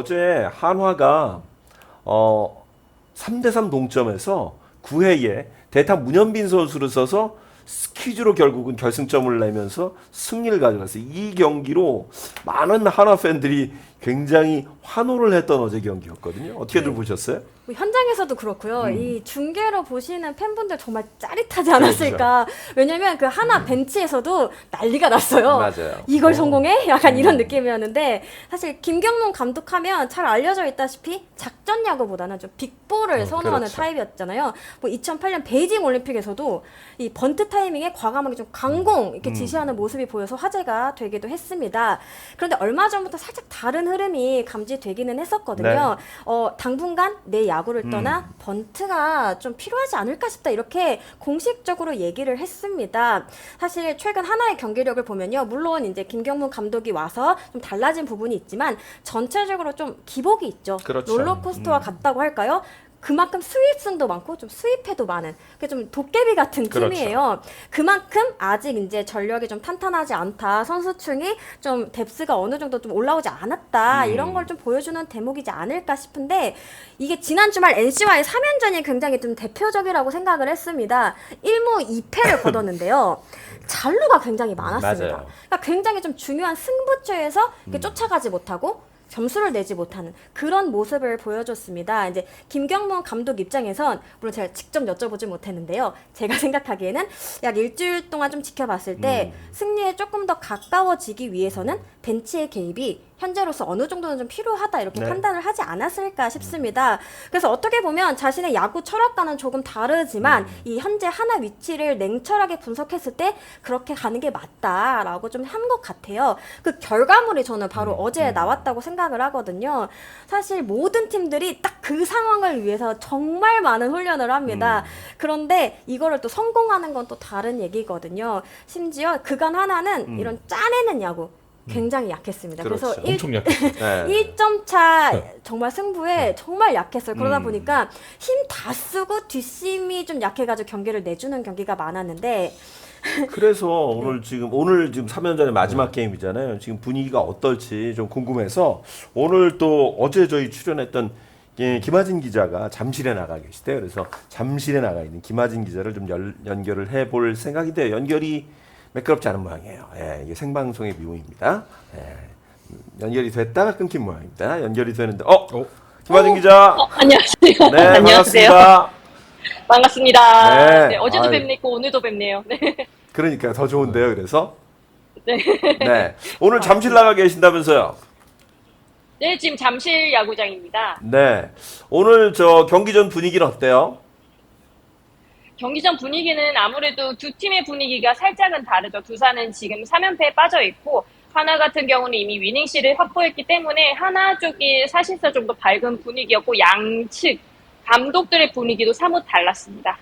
어제 한화가 3대3 동점에서 9회에 대타 문현빈 선수를 써서 스퀴즈로 결국은 결승점을 내면서 승리를 가져갔어요. 이 경기로 많은 한화 팬들이 굉장히 환호를 했던 어제 경기였거든요. 어떻게들 네. 보셨어요? 뭐 현장에서도 그렇고요. 이 중계로 보시는 팬분들 정말 짜릿하지 않았을까. 왜냐면 그 하나 벤치에서도 난리가 났어요. 맞아요. 이걸 성공해? 약간 이런 느낌이었는데 사실 김경문 감독하면 잘 알려져 있다시피 작전 야구보다는 좀 빅볼을 선호하는 그렇죠. 타입이었잖아요. 뭐 2008년 베이징 올림픽에서도 이 번트 타이밍에 과감하게 좀 강공 이렇게 지시하는 모습이 보여서 화제가 되기도 했습니다. 그런데 얼마 전부터 살짝 다른 흐름이 감지되기는 했었거든요. 당분간 내 야구를 떠나 번트가 좀 필요하지 않을까 싶다 이렇게 공식적으로 얘기를 했습니다. 사실 최근 하나의 경기력을 보면요, 물론 이제 김경문 감독이 와서 좀 달라진 부분이 있지만 전체적으로 좀 기복이 있죠. 그렇죠. 롤러코스터와 같다고 할까요? 그만큼 수입승도 많고 좀 수입해도 많은 그게 좀 도깨비 같은 그렇죠. 팀이에요. 그만큼 아직 이제 전력이 좀 탄탄하지 않다. 선수층이 좀 뎁스가 어느 정도 좀 올라오지 않았다. 이런 걸 좀 보여주는 대목이지 않을까 싶은데 이게 지난 주말 NC와의 3연전이 굉장히 좀 대표적이라고 생각을 했습니다. 1무 2패를 거뒀는데요. 잔루가 굉장히 많았습니다. 맞아요. 그러니까 굉장히 좀 중요한 승부처에서 이렇게 쫓아가지 못하고 점수를 내지 못하는 그런 모습을 보여줬습니다. 이제 김경문 감독 입장에선 물론 제가 직접 여쭤보지 못했는데요. 제가 생각하기에는 약 일주일 동안 좀 지켜봤을 때 승리에 조금 더 가까워지기 위해서는 벤치의 개입이 현재로서 어느 정도는 좀 필요하다 이렇게 네. 판단을 하지 않았을까 싶습니다. 그래서 어떻게 보면 자신의 야구 철학과는 조금 다르지만 이 현재 하나 위치를 냉철하게 분석했을 때 그렇게 가는 게 맞다라고 좀 한 것 같아요. 그 결과물이 저는 바로 어제 나왔다고 생각을 하거든요. 사실 모든 팀들이 딱 그 상황을 위해서 정말 많은 훈련을 합니다. 그런데 이거를 또 성공하는 건 또 다른 얘기거든요. 심지어 그간 하나는 이런 짜내는 야구 굉장히 약했습니다. 그래서 그렇죠. 엄청 약했어요. 네. 1점 차 정말 승부에 정말 약했어요. 그러다 보니까 힘 다 쓰고 뒷심이 좀 약해가지고 경기를 내주는 경기가 많았는데 그래서 오늘 지금 3연전의 마지막 게임이잖아요. 지금 분위기가 어떨지 좀 궁금해서 오늘 또 어제 저희 출연했던 김하진 기자가 잠실에 나가 계시대요. 그래서 잠실에 나가 있는 김하진 기자를 좀 연결을 해볼 생각인데 연결이 매끄럽지 않은 모양이에요. 예, 이게 생방송의 묘입니다. 예, 연결이 됐다가 끊긴 모양입니다. 연결이 되는데 김하진 기자. 안녕하세요. 네, 안녕하세요. 반갑습니다. 반갑습니다. 네. 네, 어제도 아유. 뵙고 오늘도 뵙네요. 네. 그러니까 더 좋은데요. 그래서 네. 네, 오늘 잠실 나가 계신다면서요. 네, 지금 잠실 야구장입니다. 네. 오늘 저 경기 전 분위기는 어때요? 경기 전 분위기는 아무래도 두 팀의 분위기가 살짝은 다르죠. 두산은 지금 3연패에 빠져 있고 하나 같은 경우는 이미 위닝시를 확보했기 때문에 하나 쪽이 사실상 좀 더 밝은 분위기였고 양측 감독들의 분위기도 사뭇 달랐습니다.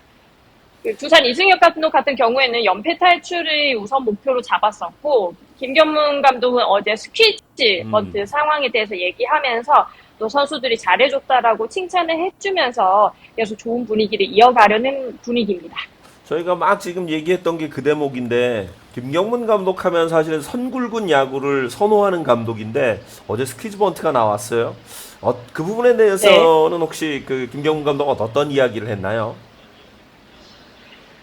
그 두산 이승엽 감독 같은 경우에는 연패 탈출을 우선 목표로 잡았었고 김경문 감독은 어제 스퀴즈 번트 상황에 대해서 얘기하면서 또 선수들이 잘해줬다라고 칭찬을 해주면서 계속 좋은 분위기를 이어가려는 분위기입니다. 저희가 막 지금 얘기했던 게 그 대목인데 김경문 감독하면 사실은 선굴군 야구를 선호하는 감독인데 어제 스퀴즈 번트가 나왔어요. 그 부분에 대해서는 혹시 그 김경문 감독은 어떤 이야기를 했나요?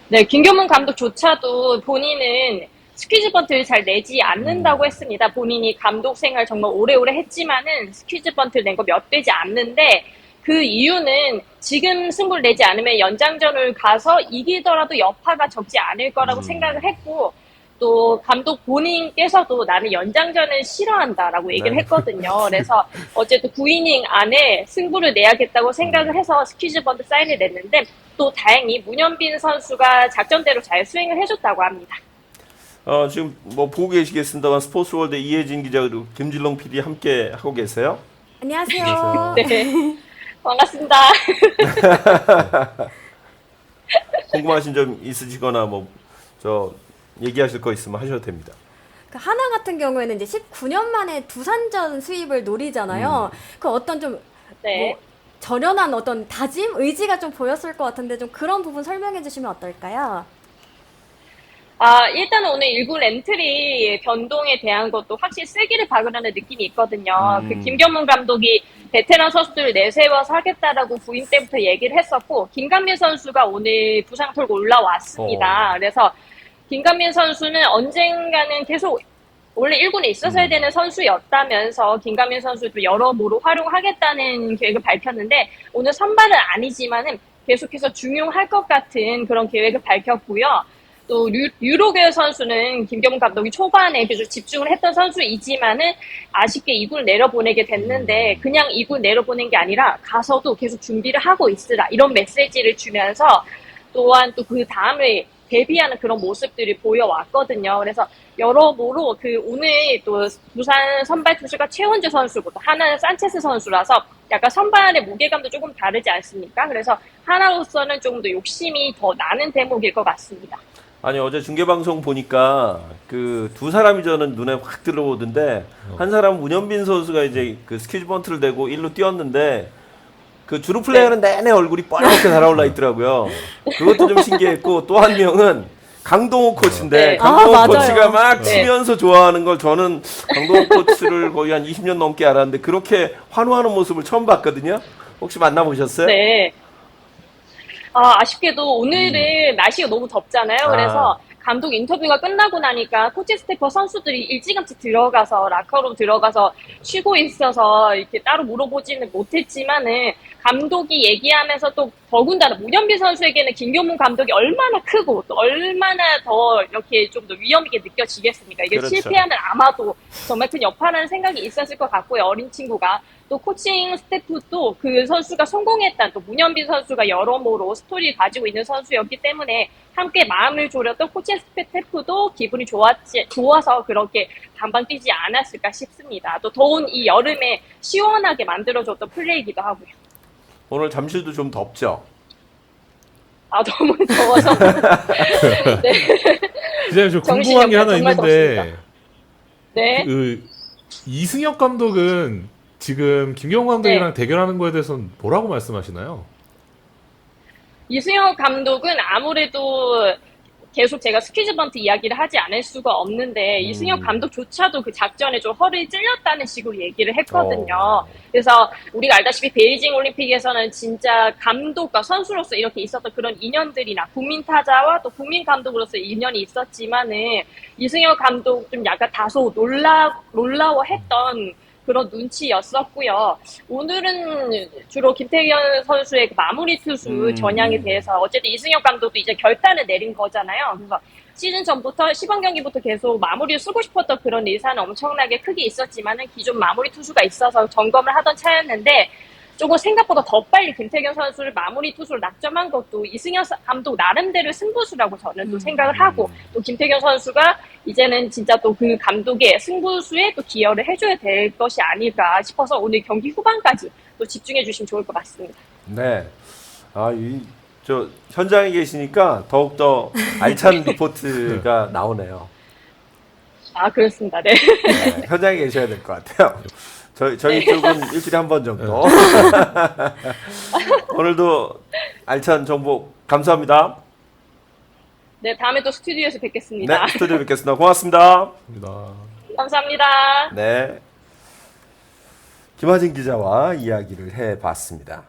네, 김경문 감독조차도 본인은 스퀴즈 번트를 잘 내지 않는다고 했습니다. 본인이 감독 생활 정말 오래오래 했지만은 스퀴즈 번트를 낸 거 몇 되지 않는데 그 이유는 지금 승부를 내지 않으면 연장전을 가서 이기더라도 여파가 적지 않을 거라고 생각을 했고 또 감독 본인께서도 나는 연장전을 싫어한다라고 얘기를 네. 했거든요. 그래서 어쨌든 9이닝 안에 승부를 내야겠다고 생각을 해서 스퀴즈 번트 사인을 냈는데 또 다행히 문현빈 선수가 작전대로 잘 스윙을 해줬다고 합니다. 지금 뭐 보고 계시겠습니다만 스포츠월드 이혜진 기자 그리고 김진롱 PD 함께 하고 계세요. 안녕하세요. 네. 반갑습니다. 궁금하신 점 있으시거나 뭐 저 얘기하실 거 있으면 하셔도 됩니다. 그 하나 같은 경우에는 이제 19년 만에 두산전 수입을 노리잖아요. 그 어떤 좀 네. 뭐 절연한 어떤 다짐, 의지가 좀 보였을 것 같은데 좀 그런 부분 설명해 주시면 어떨까요? 일단은 오늘 1군 엔트리 변동에 대한 것도 확실히 세기를 박으라는 느낌이 있거든요. 그 김경문 감독이 베테랑 선수들을 내세워서 하겠다라고 부임 때부터 얘기를 했었고, 김강민 선수가 오늘 부상 털고 올라왔습니다. 그래서 김강민 선수는 언젠가는 계속 원래 1군에 있었어야 되는 선수였다면서 김강민 선수도 여러모로 활용하겠다는 계획을 밝혔는데, 오늘 선발은 아니지만은 계속해서 중용할 것 같은 그런 계획을 밝혔고요. 또 유로계 선수는 김경문 감독이 초반에 계속 집중을 했던 선수이지만은 아쉽게 2군 내려보내게 됐는데, 그냥 2군 내려보낸 게 아니라 가서도 계속 준비를 하고 있으라, 이런 메시지를 주면서 또한 또 그 다음에 데뷔하는 그런 모습들이 보여왔거든요. 그래서 여러모로 오늘 또 부산 선발 투수가 최원주 선수고 또 하나는 산체스 선수라서 약간 선발의 무게감도 조금 다르지 않습니까? 그래서 하나로서는 조금 더 욕심이 더 나는 대목일 것 같습니다. 아니, 어제 중계방송 보니까 그 두 사람이 저는 눈에 확 들어오던데, 한 사람은 문현빈 선수가 이제 그 스퀴즈 번트를 대고 1루 뛰었는데, 그 주루 플레이어는 내내 얼굴이 뻘겋게 달아올라 있더라고요. 그것도 좀 신기했고, 또 한 명은 강동호 코치인데, 네. 강동호 맞아요. 코치가 막 네. 치면서 좋아하는 걸, 저는 강동호 코치를 거의 한 20년 넘게 알았는데 그렇게 환호하는 모습을 처음 봤거든요. 혹시 만나보셨어요? 네. 아쉽게도 오늘은 날씨가 너무 덥잖아요. 그래서 감독 인터뷰가 끝나고 나니까 코치 스태프 선수들이 일찌감치 들어가서 라커로 들어가서 쉬고 있어서 이렇게 따로 물어보지는 못했지만은, 감독이 얘기하면서 또 더군다나 문현빈 선수에게는 김경문 감독이 얼마나 크고 또 얼마나 더 이렇게 좀 더 위험 있게 느껴지겠습니까? 이게 그렇죠. 실패하면 아마도 정말 큰 여파라는 생각이 있었을 것 같고요. 어린 친구가. 또 코칭 스태프도 그 선수가 성공했다는, 또 문현빈 선수가 여러모로 스토리를 가지고 있는 선수였기 때문에 함께 마음을 졸였던 코칭 스태프도 기분이 좋아서 그렇게 반방 뛰지 않았을까 싶습니다. 또 더운 이 여름에 시원하게 만들어줬던 플레이이기도 하고요. 오늘 잠실도 좀 덥죠? 너무 더워서. 네. 기자님, 저 정신이 궁금한 게 하나 정말 있는데, 덥습니다. 네. 이승엽 감독은 지금 김경호 감독이랑 대결하는 거에 대해서는 뭐라고 말씀하시나요? 이승엽 감독은 아무래도 계속 제가 스퀴즈 번트 이야기를 하지 않을 수가 없는데, 이승엽 감독조차도 그 작전에 좀 허를 찔렸다는 식으로 얘기를 했거든요. 그래서 우리가 알다시피 베이징 올림픽에서는 진짜 감독과 선수로서 이렇게 있었던 그런 인연들이나 국민 타자와 또 국민 감독으로서 인연이 있었지만은, 이승엽 감독 좀 약간 다소 놀라워했던 그런 눈치였었고요. 오늘은 주로 김태현 선수의 그 마무리 투수 전향에 대해서 어쨌든 이승엽 감독도 이제 결단을 내린 거잖아요. 그래서 시즌 전부터 시범 경기부터 계속 마무리를 쓰고 싶었던 그런 의사는 엄청나게 크게 있었지만은 기존 마무리 투수가 있어서 점검을 하던 차였는데, 조금 생각보다 더 빨리 김태경 선수를 마무리 투수로 낙점한 것도 이승엽 감독 나름대로의 승부수라고 저는 또 생각을 하고, 또 김태경 선수가 이제는 진짜 또 그 감독의 승부수에 또 기여를 해줘야 될 것이 아닐까 싶어서 오늘 경기 후반까지 또 집중해 주시면 좋을 것 같습니다. 네. 저 현장에 계시니까 더욱더 알찬 리포트가 나오네요. 그렇습니다. 네. 네, 현장에 계셔야 될 것 같아요. 저희 쪽은 일주일에 한 번 정도. 오늘도 알찬 정보 감사합니다. 네, 다음에 또 스튜디오에서 뵙겠습니다. 네, 스튜디오 뵙겠습니다. 고맙습니다. 감사합니다. 네. 김하진 기자와 이야기를 해봤습니다.